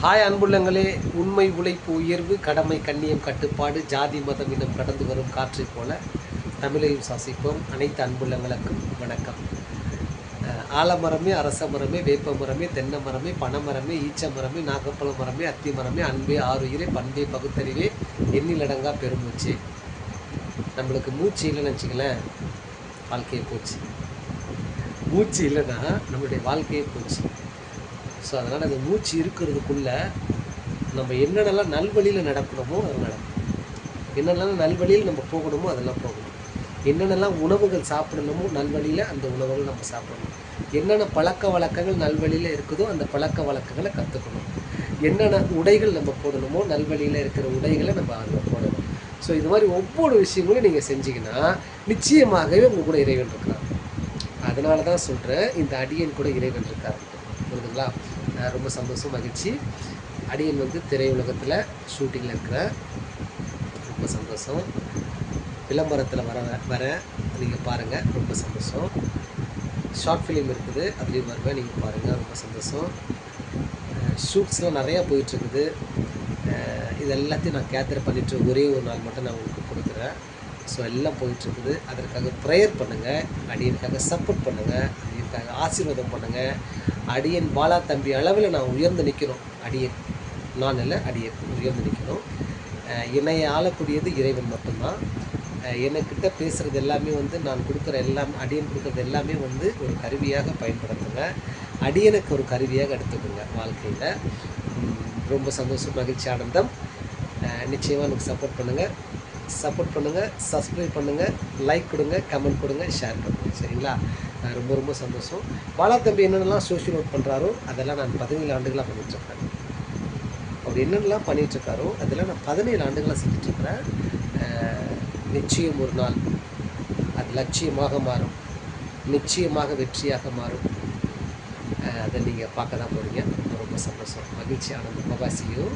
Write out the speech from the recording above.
Hi அன்புள்ளங்களே, உண்மை உழைப்பு உயர்வு கடமை கண்ணியம் கட்டுப்பாடு ஜாதி மதம் இன்னும் கடந்து வரும் காற்றை போல தமிழையும் சுவாசிப்போம். அனைத்து அன்புள்ளங்களுக்கும் வணக்கம். ஆலமரமே, அரச மரமே, வேப்ப மரமே, தென்னை மரமே, பனைமரமே, ஈச்ச மரமே, நாகப்பழ மரமே, அத்தி மரமே, அன்பே ஆறுயிரே, பண்பே பகுத்தறிவே, எண்ணிலடங்கா பெருமூச்சு. நம்மளுக்கு மூச்சு இல்லைன்னு வச்சுக்கலேன், வாழ்க்கையை போச்சு. மூச்சு இல்லைன்னா நம்மளுடைய வாழ்க்கையே போச்சு. ஸோ அதனால் அந்த மூச்சு இருக்கிறதுக்குள்ளே நம்ம என்னென்னலாம் நல்வழியில் நடக்கணுமோ அது நடக்கும். என்னென்னலாம் நல்வழியில் நம்ம போகணுமோ அதெல்லாம் போகணும். என்னென்னலாம் உணவுகள் சாப்பிடணுமோ நல்வழியில் அந்த உணவுகள் நம்ம சாப்பிடணும். என்னென்ன பழக்க வழக்கங்கள் நல்வழியில் இருக்குதோ அந்த பழக்க வழக்கங்களை கற்றுக்கணும். என்னென்ன உடைகள் நம்ம போடணுமோ நல்வழியில் இருக்கிற உடைகளை நம்ம அதில் போடணும். ஸோ இது மாதிரி ஒவ்வொரு விஷயங்களும் நீங்கள் செஞ்சீங்கன்னா நிச்சயமாகவே உங்கள் கூட இறைவன் இருக்கிறார். அதனால தான் சொல்கிறேன், இந்த அடியன் கூட இறைவன் இருக்கார். புரியுதுங்களா? ரொம்ப சந்தோஷம், மகிழ்ச்சி. அடியன் திரையுலகத்தில் ஷூட்டிங்கில் இருக்கிறேன். ரொம்ப சந்தோஷம். விளம்பரத்தில் வர நீங்கள் பாருங்கள், ரொம்ப சந்தோஷம். ஷார்ட் ஃபிலிம் இருக்குது, அதுலேயும் வருவேன், நீங்கள் பாருங்கள், ரொம்ப சந்தோஷம். ஷூட்ஸ்லாம் நிறையா போயிட்டுருக்குது. இது எல்லாத்தையும் நான் கேதர் பண்ணிவிட்டு ஒரே ஒரு நாள் மட்டும் நான் உங்களுக்கு கொடுக்குறேன். ஸோ எல்லாம் போயிட்டுருக்குது. அதற்காக ப்ரேயர் பண்ணுங்கள், அடியனுக்காக சப்போர்ட் பண்ணுங்கள், அடியனுக்காக ஆசீர்வாதம் பண்ணுங்கள். அடியன் பாலா தம்பி அளவில் நான் உயர்ந்து நிற்கணும். அடியன் நான் இல்லை, அடியன் உயர்ந்து நிற்கணும். என்னை ஆளக்கூடியது இறைவன் மட்டும்தான். என்னக்கிட்ட பேசுகிறது எல்லாமே நான் கொடுக்குற அடியன் கொடுக்குறது எல்லாமே ஒரு கருவியாக பயன்படுத்துங்க. அடியனுக்கு ஒரு கருவியாக எடுத்துக்கோங்க வாழ்க்கையில். ரொம்ப சந்தோஷம், மகிழ்ச்சி, ஆனந்தம். நிச்சயமாக எனக்கு சப்போர்ட் பண்ணுங்கள், சப்ஸ்கிரைப் பண்ணுங்கள், லைக் கொடுங்க, கமெண்ட் கொடுங்க, ஷேர் பண்ணுங்கள். சரிங்களா? ரொம்ப ரொம்ப சந்தோஷம். பாலா தம்பி என்னென்னலாம் சோஷியல் ஒர்க் பண்ணுறாரோ அதெல்லாம் நான் 17 ஆண்டுகளாக பண்ணிகிட்ருக்கேன். அவர் என்னென்னலாம் பண்ணிகிட்ருக்காரோ அதெல்லாம் நான் 17 ஆண்டுகளாக செஞ்சிட்ருக்கிறேன். நிச்சயம் ஒரு நாள் அது லட்சியமாக மாறும், நிச்சயமாக வெற்றியாக மாறும். அதை நீங்கள் பார்க்க தான் போகிறீங்க. ரொம்ப ரொம்ப சந்தோஷம், மகிழ்ச்சி, ஆனந்தம். பபாசியும்